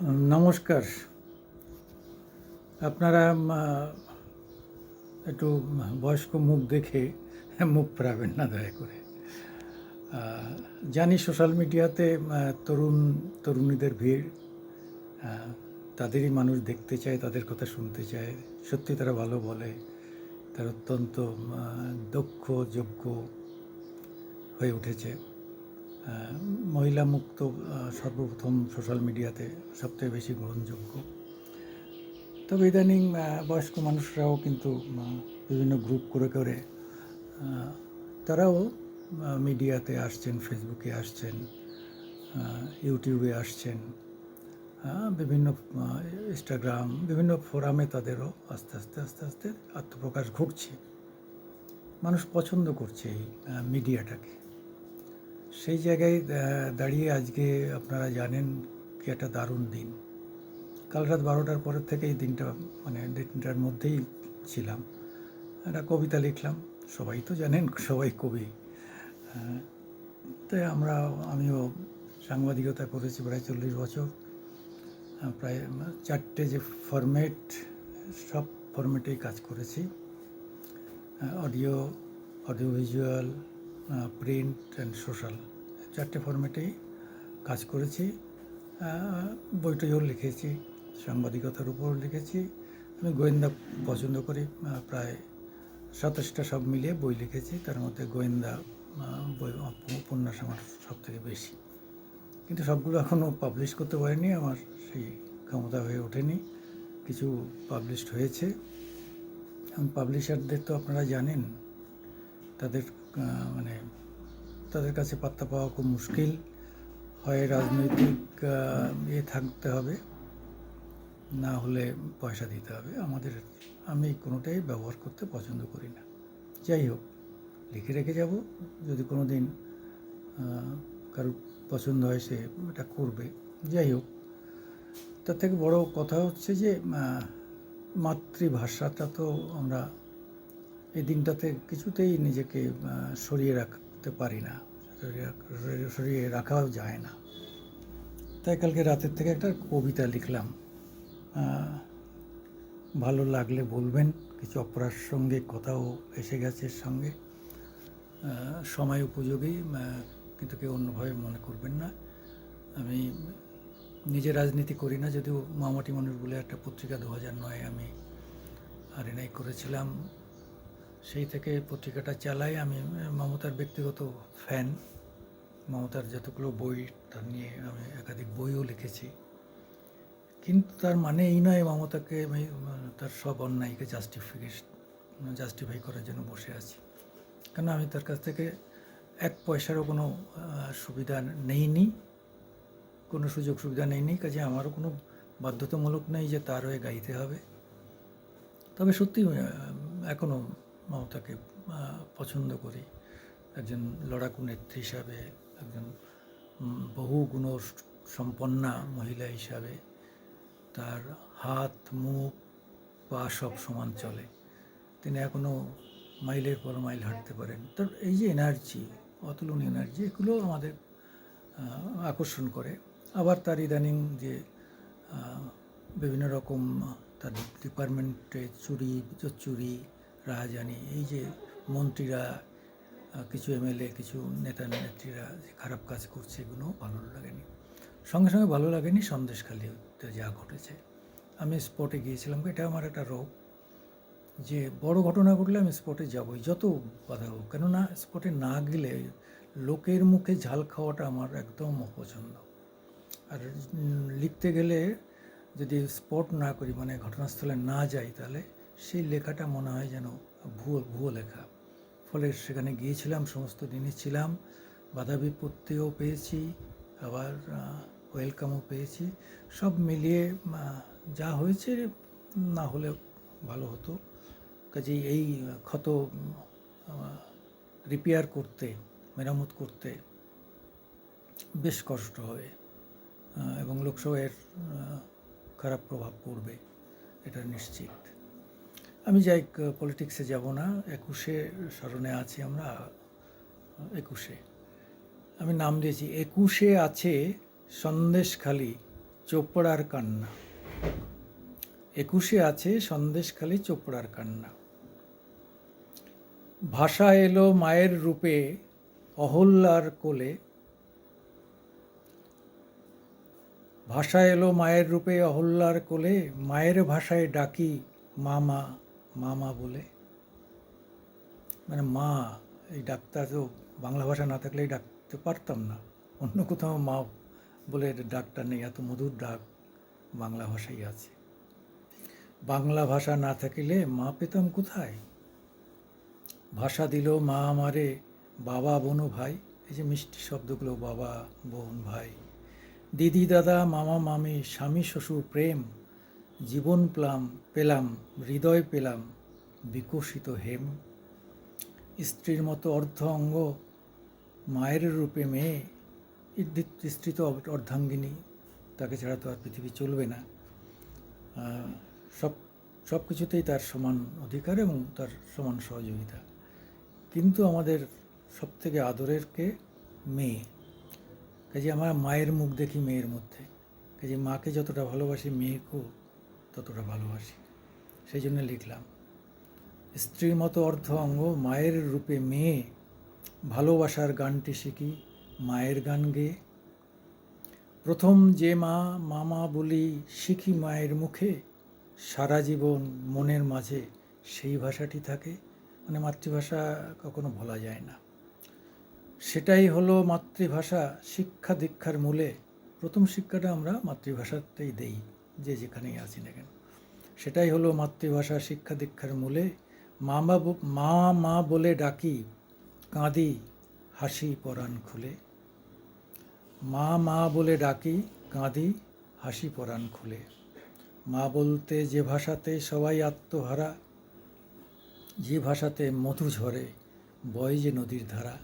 নমস্কার। আপনারা একটু বয়স্ক মুখ দেখে মুখ ফেরাবেন না দয়া করে। জানি সোশ্যাল মিডিয়াতে তরুণীদের ভিড়। তাদেরই মানুষ দেখতে চায়, তাদের কথা শুনতে চায়। সত্যি তারা ভালো বলে, তারা অত্যন্ত দক্ষ, যোগ্য হয়ে উঠেছে। মহিলা মুক্ত সর্বপ্রথম সোশ্যাল মিডিয়াতে সবথেকে বেশি গ্রহণযোগ্য। তবে ইদানিং বয়স্ক মানুষরাও কিন্তু বিভিন্ন গ্রুপ করে করে তারাও মিডিয়াতে আসছেন, ফেসবুকে আসছেন, ইউটিউবে আসছেন, বিভিন্ন ইনস্টাগ্রাম, বিভিন্ন ফোরামে তাদেরও আস্তে আস্তে আস্তে আস্তে আত্মপ্রকাশ ঘটছে। মানুষ পছন্দ করছে এই মিডিয়াটাকে। সেই জায়গায় দাঁড়িয়ে আজকে আপনারা জানেন কি একটা দারুণ দিন। কাল রাত 12টার পরের থেকে এই দিনটা দিনটার মধ্যেই ছিলাম। একটা কবিতা লিখলাম। সবাই তো জানেন, সবাই কবি। তাই আমিও সাংবাদিকতা করেছি প্রায় 40 বছর। প্রায় 4টে যে ফরম্যাট, সব ফরম্যাটেই কাজ করেছি। Audio visual, print and social, 4টে ফরম্যাটেই কাজ করেছি। বইটইও লিখেছি, সাংবাদিকতার উপরও লিখেছি। আমি গোয়েন্দা পছন্দ করি। প্রায় 27টা সব মিলিয়ে বই লিখেছি। তার মধ্যে গোয়েন্দা বই, উপন্যাস আমার সবথেকে বেশি। কিন্তু সবগুলো এখনও পাবলিশ করতে পারিনি, আমার সেই ক্ষমতা হয়ে ওঠেনি। কিছু পাবলিশড হয়েছে। এবং পাবলিশারদের তো আপনারা জানেন, তাদের তাদের কাছে পাত্তা পাওয়া খুব মুশকিল। হয় রাজনৈতিক থাকতে হবে, না হলে পয়সা দিতে হবে। আমি কোনোটাই ব্যবহার করতে পছন্দ করি না। যাই হোক, লিখে রেখে যাব, যদি কোনো দিন কারোর পছন্দ হয় সে এটা করবে। যাই হোক, তার থেকে বড় কথা হচ্ছে যে মাতৃভাষাটা তো আমরা এই দিনটাতে কিছুতেই নিজেকে সরিয়ে রাখতে পারি না, সরিয়ে রাখাও যায় না। তাই কালকে রাতের থেকে একটা কবিতা লিখলাম। ভালো লাগলে বলবেন। কিছু অপ্রাসঙ্গিক কথাও এসে গেছে সঙ্গে, সময় উপযোগী, কিন্তু কেউ অন্যভাবে মনে করবেন না। আমি নিজে রাজনীতি করি না, যদিও মামাটি মানুষ বলে একটা পত্রিকা 2009-এ আমি আরএনআই করেছিলাম। সেই থেকে পত্রিকাটা চালাই। আমি মমতার ব্যক্তিগত ফ্যান। মমতার যতগুলো বই, তার নিয়ে আমি একাধিক বইও লিখেছি। কিন্তু তার মানে এই নয় মমতাকে আমি তার সব অন্যায়কে জাস্টিফাই করার জন্য বসে আছি। কেন, আমি তার কাছ থেকে 1 পয়সারও কোনো সুবিধা নেইনি, কোনো সুযোগ সুবিধা নেইনি। কাজে আমারও কোনো বাধ্যতামূলক নেই যে তার হয়ে গাইতে হবে। তবে সত্যি এখনও মমতাকে পছন্দ করি একজন লড়াকু নেত্রী হিসাবে, একজন বহু গুণ সম্পন্না মহিলা হিসাবে। তার হাত, মুখ, পা সব সমান চলে। তিনি এখনও মাইলের পর মাইল হাঁটতে পারেন। তার এই যে এনার্জি, অতুলনীয় এনার্জি, এগুলো আমাদের আকর্ষণ করে। আবার তার ইদানিং যে বিভিন্ন রকম তার ডিপার্টমেন্টে চুরি রাহাজানি, এই যে মন্ত্রীরা, কিছু এমএলএ, কিছু নেতা নেত্রীরা যে খারাপ কাজ করছে, এগুলো ভালো লাগেনি। সঙ্গে সঙ্গে ভালো লাগেনি সন্দেশখালিতে যা ঘটেছে। আমি স্পটে গিয়েছিলাম। এটা আমার একটা রোগ যে বড় ঘটনা ঘটলে আমি স্পটে যাবই, যত বাধা হোক। কেননা স্পটে না গেলে লোকের মুখে ঝাল খাওয়াটা আমার একদম অপছন্দ। আর লিখতে গেলে যদি স্পট না করি, ঘটনাস্থলে না যাই, তাহলে সেই লেখাটা মনে হয় যেন ভুয়ো লেখা। ফলে সেখানে গিয়েছিলাম, সমস্ত দিনই ছিলাম, বাধা বিপত্তিও পেয়েছি, আবার ওয়েলকামও পেয়েছি। সব মিলিয়ে যা হয়েছে না হলে ভালো হতো। কাজেই এই ক্ষত রিপেয়ার করতে, মেরামত করতে বেশ কষ্ট হবে, এবং লোকসভার খারাপ প্রভাব পড়বে, এটা নিশ্চিত। আমি যাই, পলিটিক্সে যাব না। 21শে স্মরণে আছি আমরা। 21শে আমি নাম দিয়েছি, 21শে আছে সন্দেশখালি চোপড়ার কান্না। 21-এ আছে সন্দেশখালি চোপড়ার কান্না। ভাষা এলো মায়ের রূপে অহল্যার কোলে, ভাষা এলো মায়ের রূপে অহল্যার কোলে, মায়ের ভাষায় ডাকি মামা মামা বলে। মানে মা, এই ডাকটা তো বাংলা ভাষা না থাকলে ডাকতে পারতাম না, অন্য কোথাও মা বলে ডাকটা নেই, এত মধুর ডাক বাংলা ভাষাই আছে। বাংলা ভাষা না থাকিলে মা পেতাম কোথায়? ভাষা দিল মা আমারে বাবা বোন ভাই, এই যে মিষ্টি শব্দগুলো, বাবা বোন ভাই, দিদি দাদা মামা মামি স্বামী শ্বশুর প্রেম, জীবন পেলাম হৃদয় পেলাম বিকশিত হেম। স্ত্রীর মতো অর্ধ অঙ্গ মায়ের রূপে মেয়ে, স্ত্রী তো অর্ধাঙ্গিনী, তাকে ছাড়া তো আর পৃথিবী চলবে না। সব কিছুতেই তার সমান অধিকার এবং তার সমান সহযোগিতা। কিন্তু আমাদের সবথেকে আদরের কে? মেয়ে। কাজে আমার মায়ের মুখ দেখি মেয়ের মধ্যে, কাজে মাকে যতটা ভালোবাসি মেয়েকেও ততটা ভালোবাসি। সেই জন্য লিখলাম, স্ত্রীর মতো অর্ধ অঙ্গ মায়ের রূপে মেয়ে, ভালোবাসার গানটি শিখি মায়ের গান গেয়ে। প্রথম যে মা মামা বলি শিখি মায়ের মুখে, সারা জীবন মনের মাঝে সেই ভাষাটি থাকে। মানে মাতৃভাষা কখনো ভোলা যায় না। সেটাই হলো মাতৃভাষা শিক্ষা দীক্ষার মূলে। প্রথম শিক্ষাটা আমরা মাতৃভাষাতেই দেই, যে যেখানেই আছি না কেন। সেটাই হলো মাতৃভাষা শিক্ষা দীক্ষার মূলে। মা মা বলে ডাকি কাঁদি হাসি পরাণ খুলে। মা বলে ডাকি কাঁদি হাসি পরাণ খুলে। মা বলতে যে ভাষাতে সবাই আত্মহারা, যে ভাষাতে মধু ঝরে বয় যে নদীর ধারা।